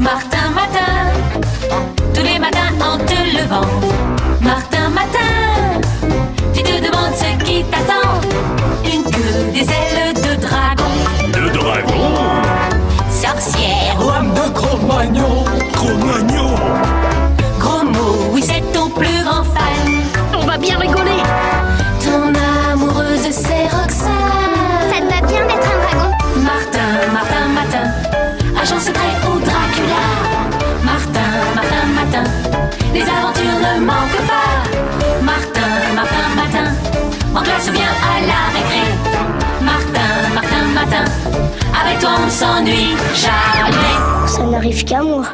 Martin Matin, tous les matins en te levant. Martin Matin, tu te demandes ce qui t'attend. Une queue, des ailes de dragon. De dragon? Sorcière, Lame de Cro-Magnon. Cro-Magnon? gros mot, oui c'est ton plus grand fan. On va bien rigoler. Ton amoureuse c'est Roxane. Ça te va bien d'être un dragon? Martin, Martin Matin, agent secret ou Dracula. Martin, Martin Matin, les aventures ne manquent pas. Martin, Martin Matin, en classe ou bien à la récré. Martin, Martin Matin, avec toi on s'ennuie jamais. Ça n'arrive qu'à moi.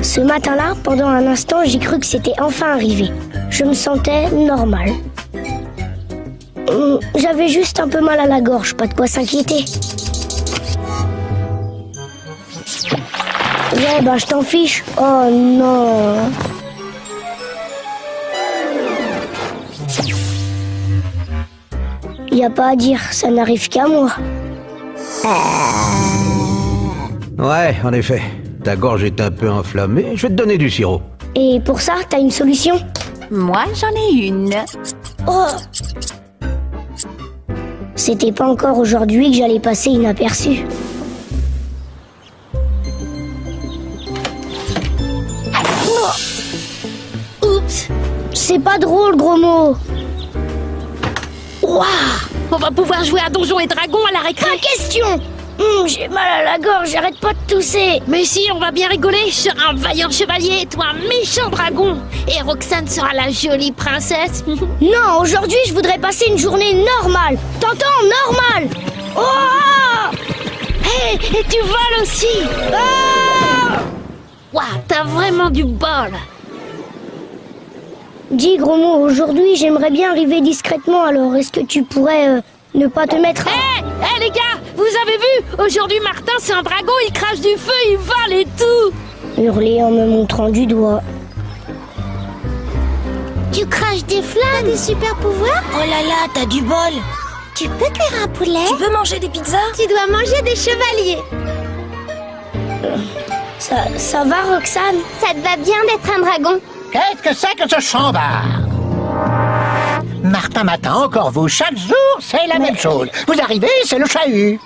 Ce matin-là, pendant un instant, j'ai cru que c'était enfin arrivé. Je me sentais normal. J'avais juste un peu mal à la gorge, pas de quoi s'inquiéter. Ouais, bah je t'en fiche. Oh non. Y a pas à dire, ça n'arrive qu'à moi. Ouais, en effet. Ta gorge est un peu enflammée, je vais te donner du sirop. Et pour ça, t'as une solution? Moi, j'en ai une. Oh! C'était pas encore aujourd'hui que j'allais passer inaperçu. Oh. Oups! C'est pas drôle, gros mot! Waouh! On va pouvoir jouer à Donjons et Dragons à la récré. Pas question! J'ai mal à la gorge, j'arrête pas de tousser. Mais si, on va bien rigoler. Je serai un vaillant chevalier et toi un méchant dragon. Et Roxane sera la jolie princesse. Non, aujourd'hui, je voudrais passer une journée normale. T'entends? Normale! Oh! Hé, et tu voles aussi. Ah! Waouh, t'as vraiment du bol. Dis, gros mot, aujourd'hui, j'aimerais bien arriver discrètement, alors est-ce que tu pourrais ne pas te mettre... Hé, les gars, vous avez vu? Aujourd'hui, Martin, c'est un dragon, il crache du feu, il vole et tout. Hurler en me montrant du doigt. Tu craches des flammes, des super pouvoirs? Oh là là, t'as du bol. Tu peux cuire un poulet? Tu veux manger des pizzas? Tu dois manger des chevaliers. Ça va, Roxane? Ça te va bien d'être un dragon? Qu'est-ce que c'est que ce chambard? Martin Matin, encore vous, chaque jour, c'est la même chose. Vous arrivez, c'est le chahut.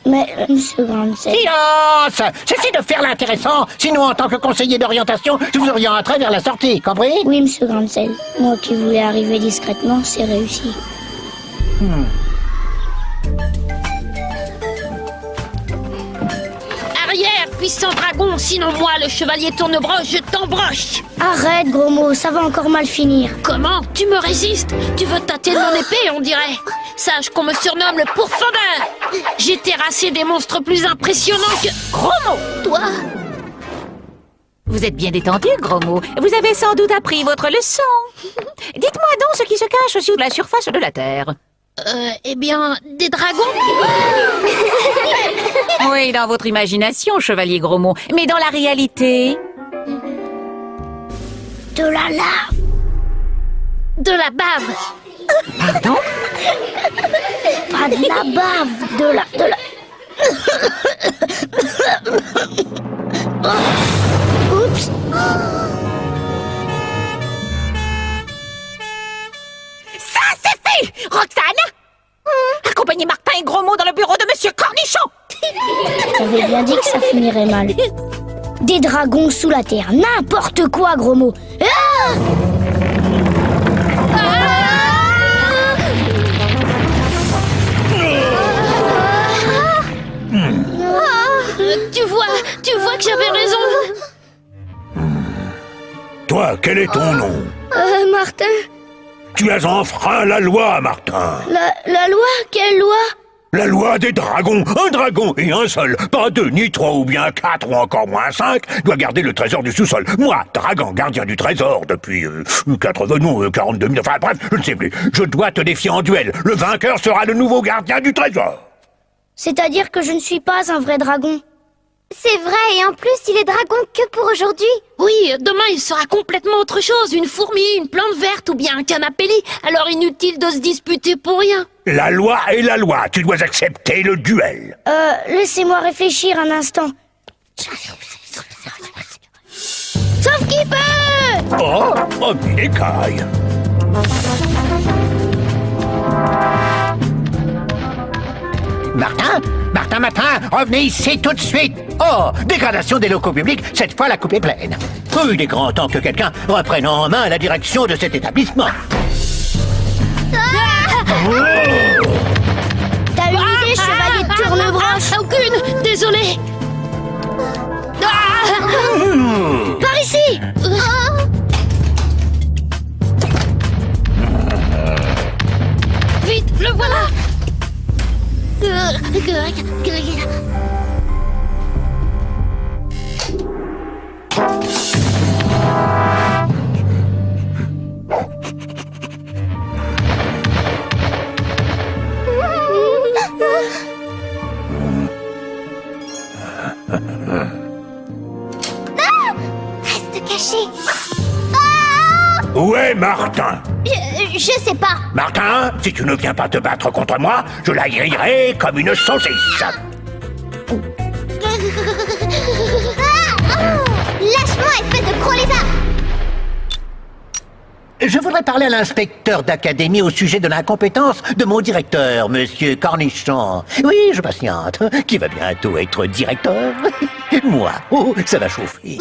Mais, monsieur Grandsel... Silence! Cessez de faire l'intéressant, sinon en tant que conseiller d'orientation, je vous orienterai vers la sortie, compris? Oui, monsieur Grandsel. Moi qui voulais arriver discrètement, c'est réussi. Arrière, puissant dragon, sinon moi, le chevalier tournebroche, je t'embroche. Arrête, gros mot, ça va encore mal finir. Comment? Tu me résistes? Tu veux tâter de mon épée, on dirait. Sache qu'on me surnomme le pourfendeur. J'ai terrassé des monstres plus impressionnants que... Gros mot, toi? Vous êtes bien détendu, gros mot. Vous avez sans doute appris votre leçon. Dites-moi donc ce qui se cache sous la surface de la Terre. Eh bien, des dragons? Oui, dans votre imagination, chevalier gros mot. Mais dans la réalité... De la lave. De la bave. Pardon? Pas de la bave, de la... Oups. Ça, c'est fait! Roxane! Accompagnez Martin et gros mot dans le bureau de Monsieur Cornichon! J'avais bien dit que ça finirait mal. Des dragons sous la terre, n'importe quoi, gros mot. Ah! Tu vois que j'avais raison. Toi, quel est ton nom? Martin. Tu as enfreint la loi, Martin. La loi? Quelle loi? La loi des dragons. Un dragon et un seul. Pas deux, ni trois, ou bien quatre, ou encore moins cinq, doit garder le trésor du sous-sol. Moi, dragon, gardien du trésor, depuis 42 000, enfin bref, je ne sais plus. Je dois te défier en duel. Le vainqueur sera le nouveau gardien du trésor. C'est-à-dire que je ne suis pas un vrai dragon. C'est vrai, et en plus, il est dragon que pour aujourd'hui. Oui, demain, il sera complètement autre chose. Une fourmi, une plante verte ou bien un canapé lit. Alors inutile de se disputer pour rien. La loi est la loi. Tu dois accepter le duel. Laissez-moi réfléchir un instant. Sauf qui peut! Oh, une écaille. Martin, revenez ici tout de suite. Oh, dégradation des locaux publics, cette fois la coupe est pleine. Il est grand temps que quelqu'un reprenne en main la direction de cet établissement. T'as une idée, chevalier de Tournebranche? Aucune. Désolé. Par ici! Vite, le voilà. Reste caché. Où est Martin? Je sais pas. Martin, si tu ne viens pas te battre contre moi, je la grillerai comme une saucisse. Lâche-moi, espèce de gros lézard. Je voudrais parler à l'inspecteur d'académie au sujet de l'incompétence de mon directeur, Monsieur Cornichon. Oui, je patiente. Qui va bientôt être directeur? Moi. Oh, ça va chauffer.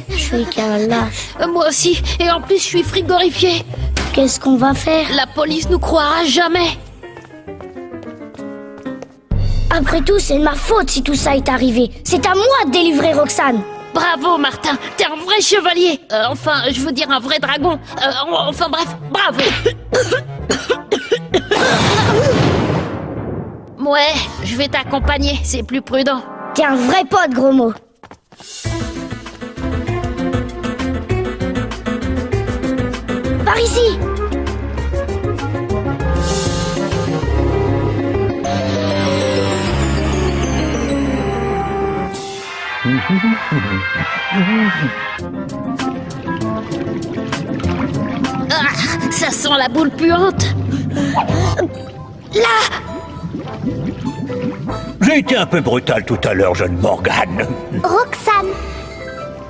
Je suis qu'un lâche. Moi aussi. Et en plus, je suis frigorifié. Qu'est-ce qu'on va faire? La police nous croira jamais. Après tout, c'est de ma faute si tout ça est arrivé. C'est à moi de délivrer Roxane. Bravo, Martin. T'es un vrai chevalier. Enfin, je veux dire un vrai dragon. Enfin, bref, bravo. Ouais, je vais t'accompagner. C'est plus prudent. T'es un vrai pote, gros mot. Par ici! Ça sent la boule puante. Là! J'ai été un peu brutal tout à l'heure, jeune Morgane. Roxane.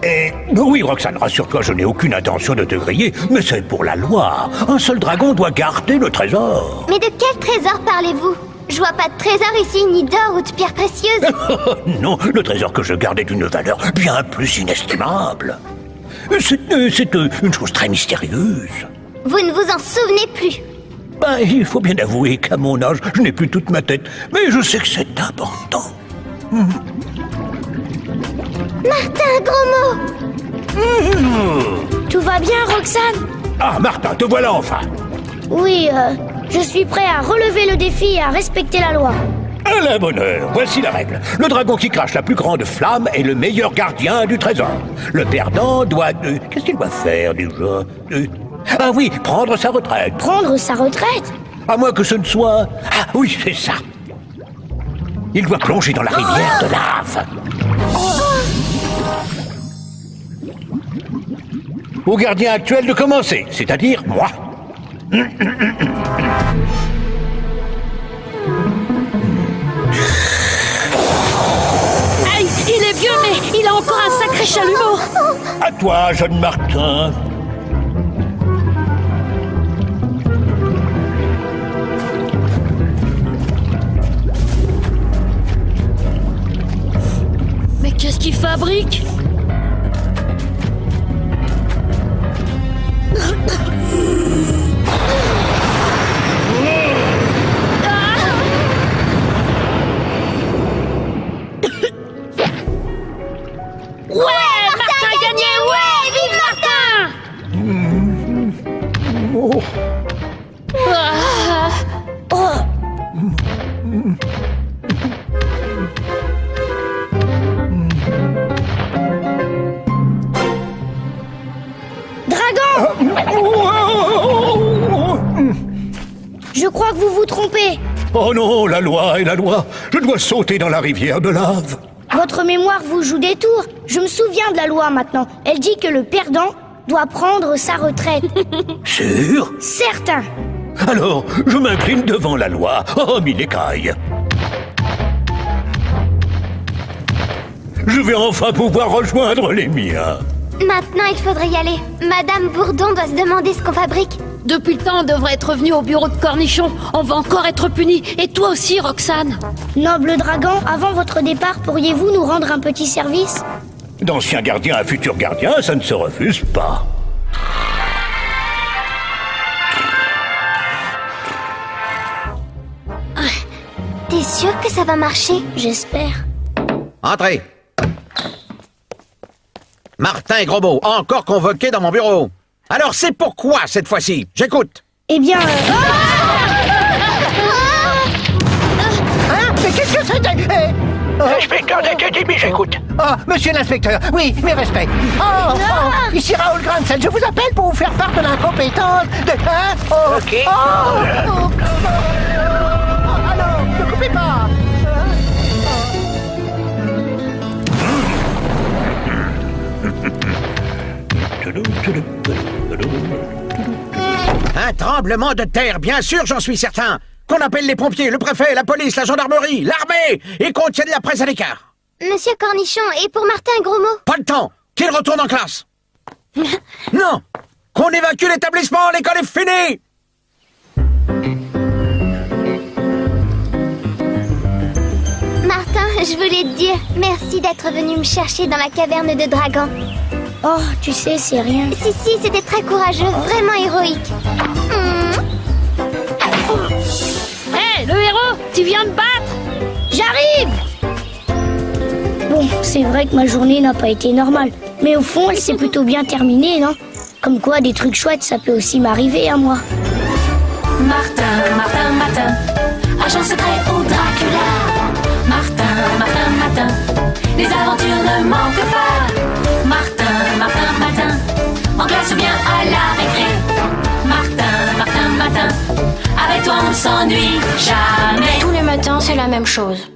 Et oui, Roxane, rassure-toi, je n'ai aucune intention de te griller, mais c'est pour la loi. Un seul dragon doit garder le trésor. Mais de quel trésor parlez-vous? Je vois pas de trésor ici, ni d'or ou de pierres précieuses. Non, le trésor que je garde est d'une valeur bien plus inestimable. C'est une chose très mystérieuse. Vous ne vous en souvenez plus. Ben, il faut bien avouer qu'à mon âge, je n'ai plus toute ma tête, mais je sais que c'est important. Martin, gros mot. Tout va bien, Roxane? Ah, Martin, te voilà enfin. Oui, je suis prêt à relever le défi et à respecter la loi. À la bonne heure, voici la règle. Le dragon qui crache la plus grande flamme est le meilleur gardien du trésor. Le perdant doit... qu'est-ce qu'il doit faire déjà Ah oui, prendre sa retraite. Prendre sa retraite? À moins que ce ne soit... Ah oui, c'est ça. Il doit plonger dans la rivière de lave. Au gardien actuel de commencer, c'est-à-dire moi. Aïe, il est vieux, mais il a encore un sacré chalumeau. À toi, jeune Martin. Mais qu'est-ce qu'il fabrique? Je crois que vous vous trompez. Oh non, la loi est la loi. Je dois sauter dans la rivière de lave. Votre mémoire vous joue des tours. Je me souviens de la loi maintenant. Elle dit que le perdant doit prendre sa retraite. Sûr? Certain. Alors, je m'incline devant la loi. Oh, mille écailles. Je vais enfin pouvoir rejoindre les miens. Maintenant, il faudrait y aller. Madame Bourdon doit se demander ce qu'on fabrique. Depuis le temps, on devrait être venu au bureau de Cornichon. On va encore être punis. Et toi aussi, Roxane. Noble dragon, avant votre départ, pourriez-vous nous rendre un petit service? D'ancien gardien à futur gardien, ça ne se refuse pas. T'es sûr que ça va marcher? J'espère. Entrez. Martin et Grosbeau, encore convoqué dans mon bureau. Alors c'est pourquoi cette fois-ci? J'écoute. Eh bien... Hein? Mais qu'est-ce que c'était? Inspecteur d'académie, j'écoute. Oh, monsieur l'inspecteur, oui, mes respects. Oh, ici Raoul Grandsel, je vous appelle pour vous faire part de l'incompétence de... Hein? Oh, Ok. Alors, ne coupez pas. Un tremblement de terre, bien sûr, j'en suis certain. Qu'on appelle les pompiers, le préfet, la police, la gendarmerie, l'armée, et qu'on tienne la presse à l'écart. Monsieur Cornichon, et pour Martin Grosmot? Pas le temps. Qu'il retourne en classe. Non. Qu'on évacue l'établissement, l'école est finie. Martin, je voulais te dire merci d'être venu me chercher dans la caverne de Dragon. Oh, tu sais, c'est rien. Si, c'était très courageux, vraiment héroïque. Hé, le héros, tu viens de battre? J'arrive! Bon, c'est vrai que ma journée n'a pas été normale. Mais au fond, elle s'est plutôt bien terminée, non? Comme quoi, des trucs chouettes, ça peut aussi m'arriver à moi. Martin, agent secret au Dracula. Martin, les aventures ne manquent pas. Martin, en classe ou bien à la récré. Martin, avec toi on s'ennuie jamais. Tous les matins, c'est la même chose.